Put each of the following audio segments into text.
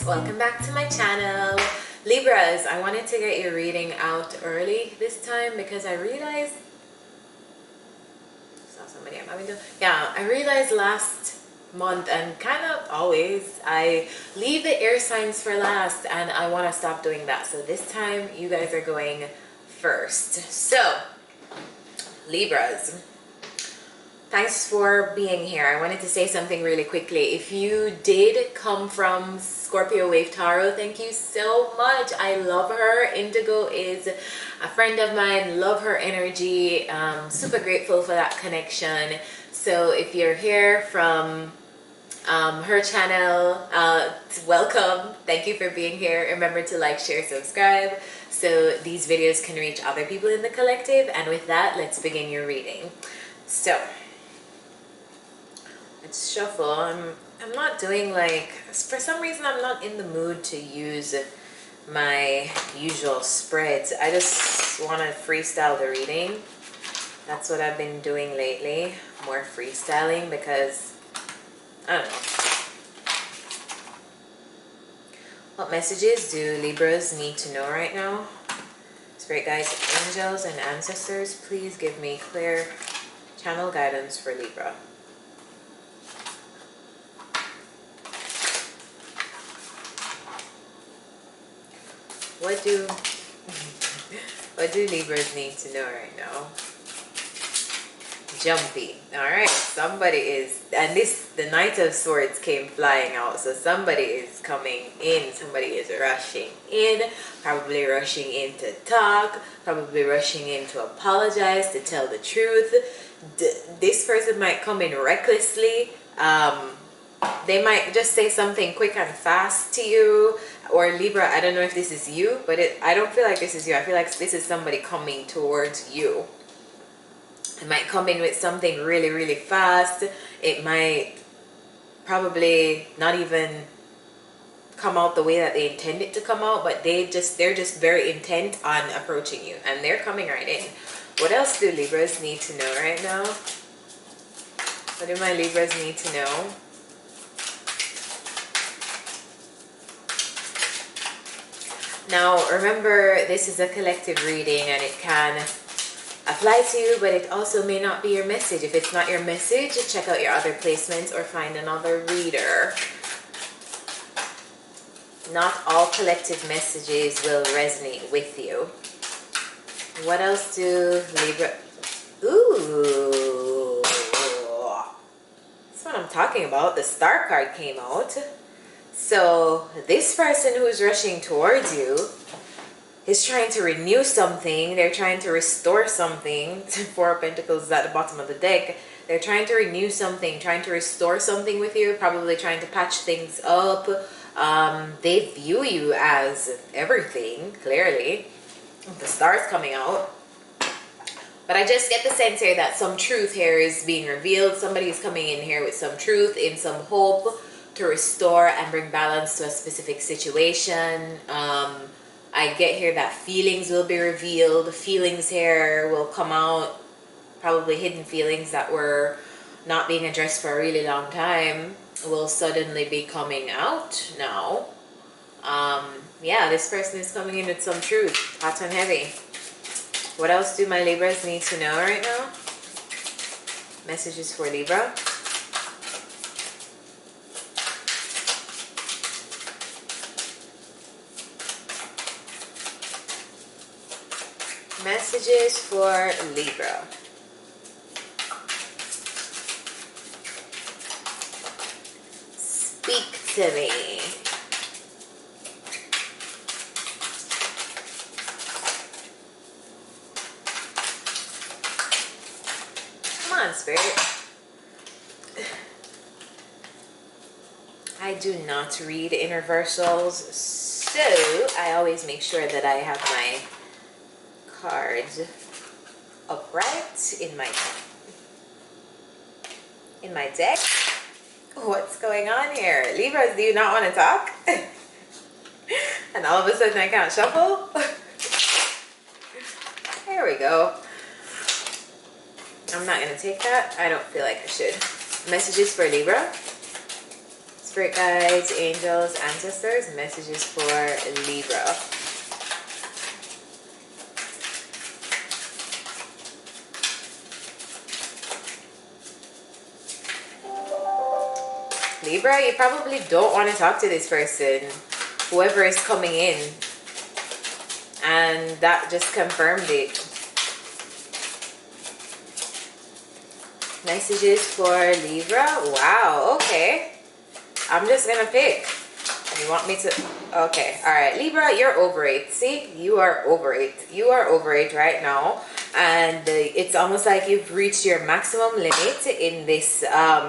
welcome back to my channel. Libras, I wanted to get your reading out early this time because I realized I realized last month and kind of always I leave the air signs for last, and I want to stop doing that. So this time you guys are going first. So Libras, thanks for being here. I wanted to say something really quickly. If you did come from Scorpio Wave Tarot, thank you so much. I love her. Indigo is a friend of mine. Love her energy. Super grateful for that connection. So if you're here from her channel, welcome. Thank you for being here. Remember to like, share, subscribe so these videos can reach other people in the collective. And with that, let's begin your reading. So let's shuffle. I'm not doing, like, for some reason I'm not in the mood to use my usual spreads. I just want to freestyle the reading. That's what I've been doing lately, more freestyling, because I don't know. What messages do Libras need to know right now? Spirit guides, angels, and ancestors, please give me clear channel guidance for Libra. What do Libras need to know right now? Jumpy. Alright, somebody is, and the Knight of Swords came flying out, so somebody is coming in, somebody is rushing in, probably rushing in to talk, probably rushing in to apologize, to tell the truth. This person might come in recklessly. They might just say something quick and fast to you. Or Libra, I don't know if this is you, but I don't feel like this is you. I feel like this is somebody coming towards you. It might come in with something really, really fast. It might probably not even come out the way that they intend it to come out, but they're just very intent on approaching you, and they're coming right in. What else do Libras need to know right now? What do my Libras need to know? Now, remember, this is a collective reading and it can apply to you, but it also may not be your message. If it's not your message, check out your other placements or find another reader. Not all collective messages will resonate with you. What else do Libra... Ooh. That's what I'm talking about. The Star card came out. So this person who's rushing towards you is trying to renew something. They're trying to restore something. Four of Pentacles is at the bottom of the deck. They're trying to renew something, trying to restore something with you, probably trying to patch things up. They view you as everything, clearly. The star's coming out. But I just get the sense here that some truth here is being revealed. Somebody is coming in here with some truth, in some hope, to restore and bring balance to a specific situation. I get here that feelings will be revealed. Feelings here will come out, probably hidden feelings that were not being addressed for a really long time will suddenly be coming out now. Yeah, this person is coming in with some truth, hot and heavy. What else do my Libras need to know right now? Messages for Libra. Messages for Libra. Speak to me. Come on, Spirit. I do not read interversals, so I always make sure that I have my cards upright in my deck. What's going on here? Libras, do you not want to talk? And all of a sudden I can't shuffle? There we go. I'm not going to take that. I don't feel like I should. Messages for Libra. spirit guides, angels, ancestors, messages for Libra. Libra, you probably don't want to talk to this person, whoever is coming in, and that just confirmed it. Messages for Libra. Wow, okay, I'm just gonna pick. You want me to? Okay, all right, Libra, you're over it. See, you are over it. You are over it right now, and it's almost like you've reached your maximum limit in this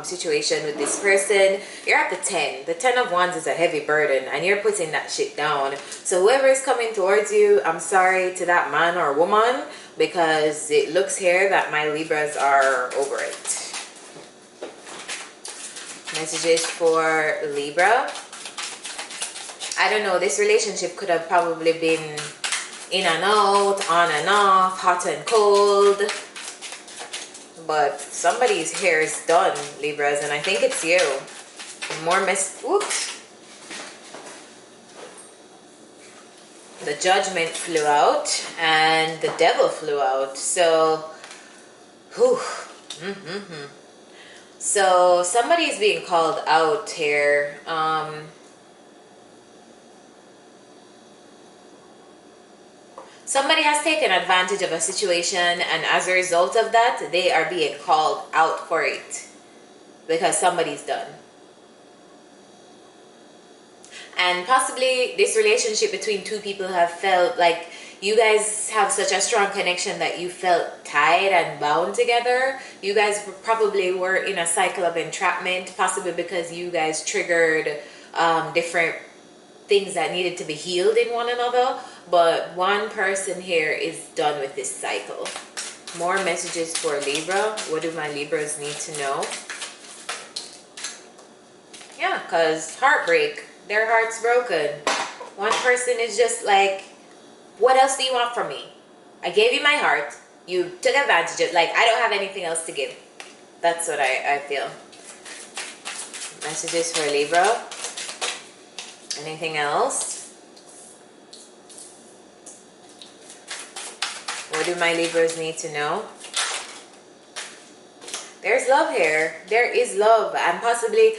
situation with this person. You're at the 10. The 10 of Wands is a heavy burden, and you're putting that shit down. So whoever is coming towards you, I'm sorry to that man or woman, because it looks here that my Libras are over it. Messages for Libra. I don't know, this relationship could have probably been in and out, on and off, hot and cold. But somebody's hair is done, Libras, and I think it's you. More oops. The Judgment flew out and the Devil flew out. So, whew. So somebody's being called out here. Somebody has taken advantage of a situation, and as a result of that, they are being called out for it because somebody's done. And possibly this relationship between two people have felt like you guys have such a strong connection that you felt tied and bound together. You guys probably were in a cycle of entrapment, possibly because you guys triggered different things that needed to be healed in one another. But one person here is done with this cycle. More messages for Libra. What do my Libras need to know? Yeah, because heartbreak. Their heart's broken. One person is just like, what else do you want from me? I gave you my heart. You took advantage of it. Like, I don't have anything else to give. That's what I feel. Messages for Libra. Anything else? What do my Libras need to know? There's love here. There is love, and possibly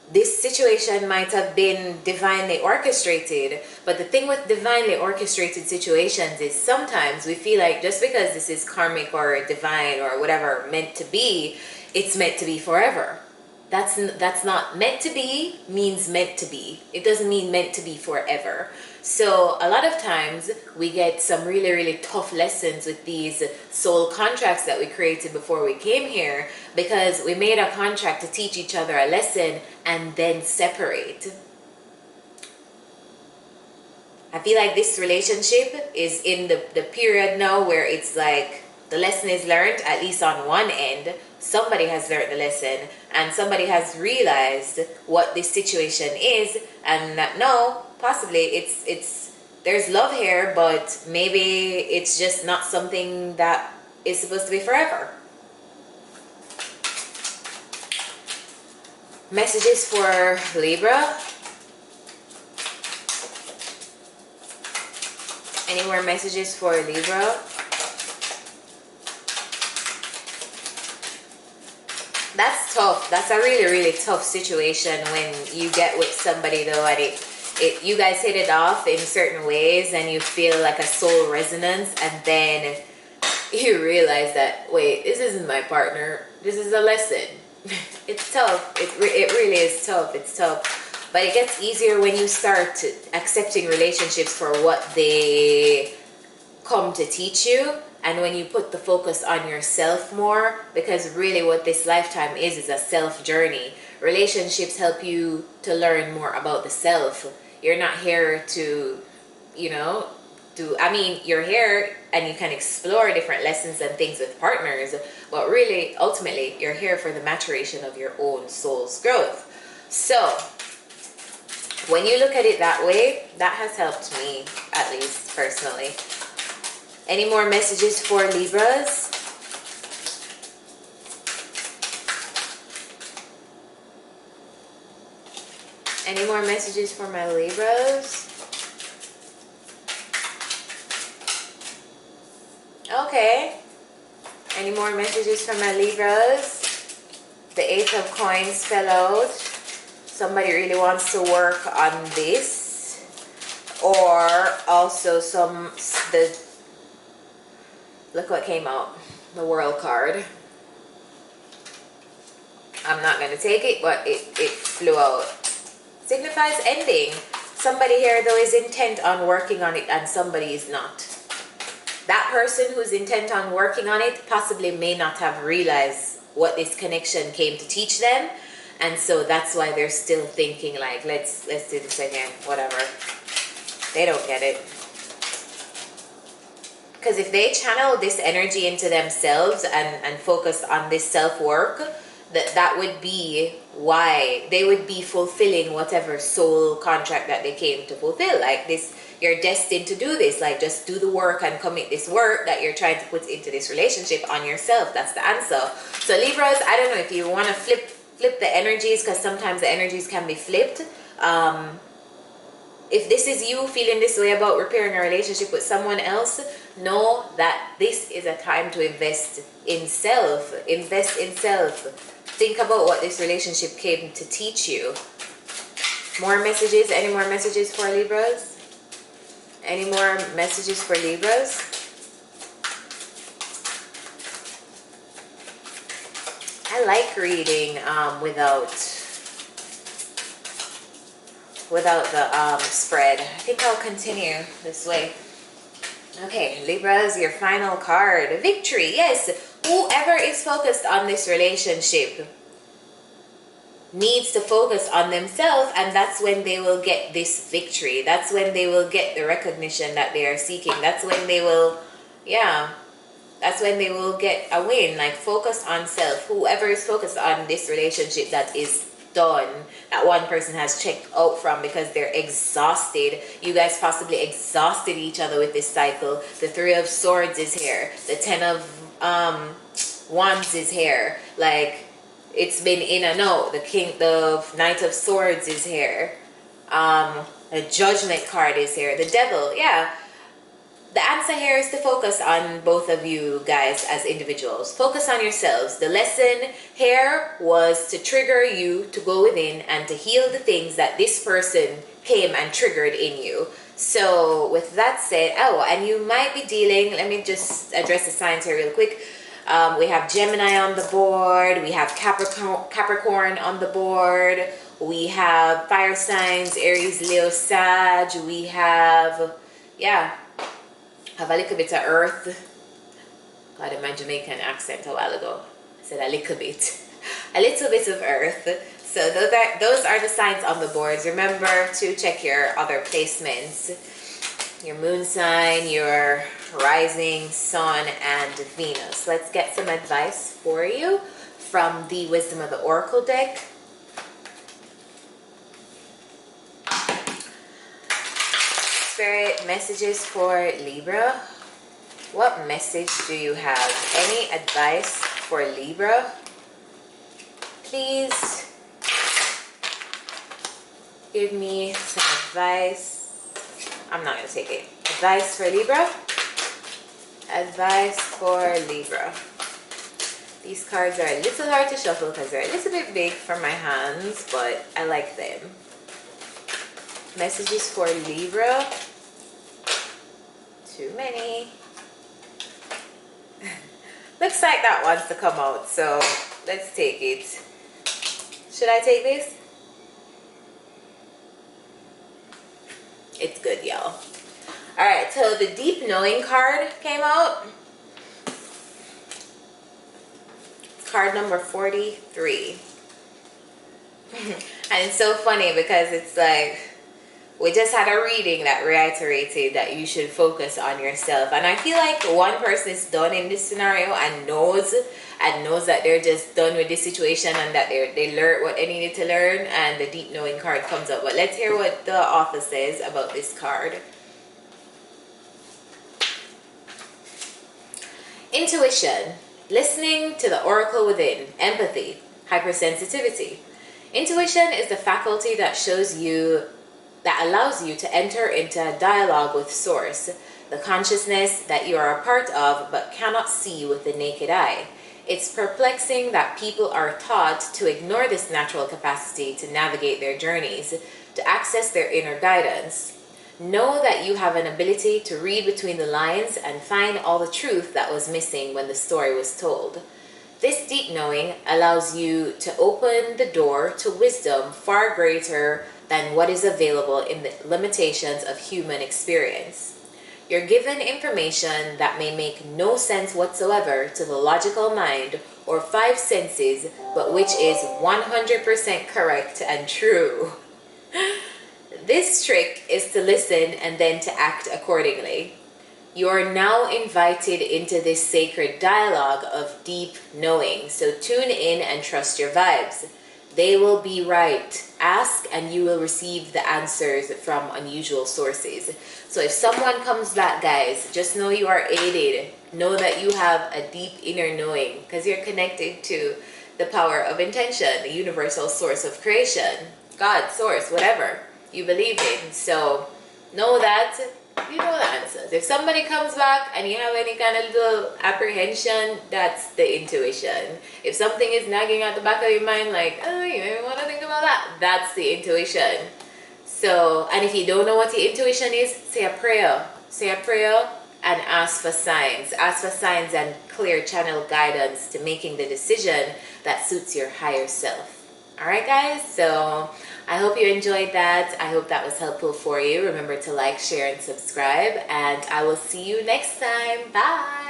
this situation might have been divinely orchestrated. But the thing with divinely orchestrated situations is sometimes we feel like just because this is karmic or divine or whatever meant to be, it's meant to be forever. That's not meant to be means meant to be. It doesn't mean meant to be forever. So a lot of times we get some really, really tough lessons with these soul contracts that we created before we came here, because we made a contract to teach each other a lesson and then separate. I feel like this relationship is in the period now where it's like the lesson is learned, at least on one end. Somebody has learned the lesson and somebody has realized what this situation is, and that no, possibly it's there's love here, but maybe it's just not something that is supposed to be forever. Messages for Libra. Any more messages for Libra? That's tough. That's a really, really tough situation when you get with somebody though, and you guys hit it off in certain ways and you feel like a soul resonance, and then you realize that, wait, this isn't my partner. This is a lesson. It's tough. It really is tough. It's tough. But it gets easier when you start accepting relationships for what they come to teach you, and when you put the focus on yourself more, because really what this lifetime is a self journey. Relationships help you to learn more about the self. You're not here to, you're here and you can explore different lessons and things with partners, but really, ultimately, you're here for the maturation of your own soul's growth. So, when you look at it that way, that has helped me, at least personally. Any more messages for Libras? Any more messages for my Libras? Okay. Any more messages for my Libras? The Eight of Coins fell out. Somebody really wants to work on this. Or also look what came out. The World card. I'm not going to take it, but it flew out. Signifies ending. Somebody here though is intent on working on it and somebody is not. That person who's intent on working on it possibly may not have realized what this connection came to teach them, and so that's why they're still thinking like, let's do this again, whatever. They don't get it. Because if they channel this energy into themselves and focus on this self-work, that would be why they would be fulfilling whatever soul contract that they came to fulfill. Like this, you're destined to do this. Like just do the work and commit this work that you're trying to put into this relationship on yourself. That's the answer. So Libras, I don't know if you want to flip the energies, because sometimes the energies can be flipped. If this is you feeling this way about repairing a relationship with someone else, know that this is a time to invest in self. Invest in self. Think about what this relationship came to teach you. More messages? Any more messages for Libras? Any more messages for Libras? I like reading without the spread. I think I'll continue this way. Okay, Libras, your final card. Victory. Yes, whoever is focused on this relationship needs to focus on themselves, and that's when they will get this victory. That's when they will get the recognition that they are seeking. That's when they will, that's when they will get a win. Like, focus on self. Whoever is focused on this relationship that is done, that one person has checked out from because they're exhausted. You guys possibly exhausted each other with this cycle. The Three of Swords is here. The Ten of Wands is here. Like, it's been in and out. The Knight of Swords is here. The Judgment card is here. The Devil, yeah. The answer here is to focus on both of you guys as individuals. Focus on yourselves. The lesson here was to trigger you to go within and to heal the things that this person came and triggered in you. So with that said, and you might be dealing, let me just address the signs here real quick. We have Gemini on the board. We have Capricorn on the board. We have fire signs, Aries, Leo, Sag. We have, have a little bit of earth. God, in my Jamaican accent a while ago, I said a little bit. A little bit of earth. So those are the signs on the boards. Remember to check your other placements. Your moon sign, your rising sun, and Venus. Let's get some advice for you from the Wisdom of the Oracle deck. Spirit, messages for Libra. What message do you have? Any advice for Libra? Please give me some advice. I'm not going to take it. Advice for Libra? Advice for Libra. These cards are a little hard to shuffle because they're a little bit big for my hands, but I like them. Messages for Libra. Too many. Looks like that wants to come out, so let's take it. Should I take this? It's good, y'all. Alright, so the Deep Knowing card came out. Card number 43. And it's so funny because it's like, we just had a reading that reiterated that you should focus on yourself. And I feel like one person is done in this scenario and knows that they're just done with this situation and that they learned what they needed to learn, and the Deep Knowing card comes up. But let's hear what the author says about this card. Intuition, listening to the oracle within, empathy, hypersensitivity. Intuition is the faculty that allows you to enter into a dialogue with Source, the consciousness that you are a part of but cannot see with the naked eye. It's perplexing that people are taught to ignore this natural capacity to navigate their journeys, to access their inner guidance. Know that you have an ability to read between the lines and find all the truth that was missing when the story was told. This deep knowing allows you to open the door to wisdom far greater than what is available in the limitations of human experience. You're given information that may make no sense whatsoever to the logical mind or five senses, but which is 100% correct and true. This trick is to listen and then to act accordingly. You are now invited into this sacred dialogue of deep knowing, so tune in and trust your vibes. They will be right. Ask and you will receive the answers from unusual sources. So if someone comes back, guys, just know you are aided. Know that you have a deep inner knowing because you're connected to the power of intention, the universal source of creation, God, source, whatever you believe in. So know that you know the answers. If somebody comes back and you have any kind of little apprehension, that's the intuition. If something is nagging at the back of your mind like, oh, you maybe want to think about that, that's the intuition. So, and if you don't know what the intuition is, say a prayer. Say a prayer and ask for signs. Ask for signs and clear channel guidance to making the decision that suits your higher self. Alright guys, so I hope you enjoyed that. I hope that was helpful for you. Remember to like, share, and subscribe, and I will see you next time. Bye!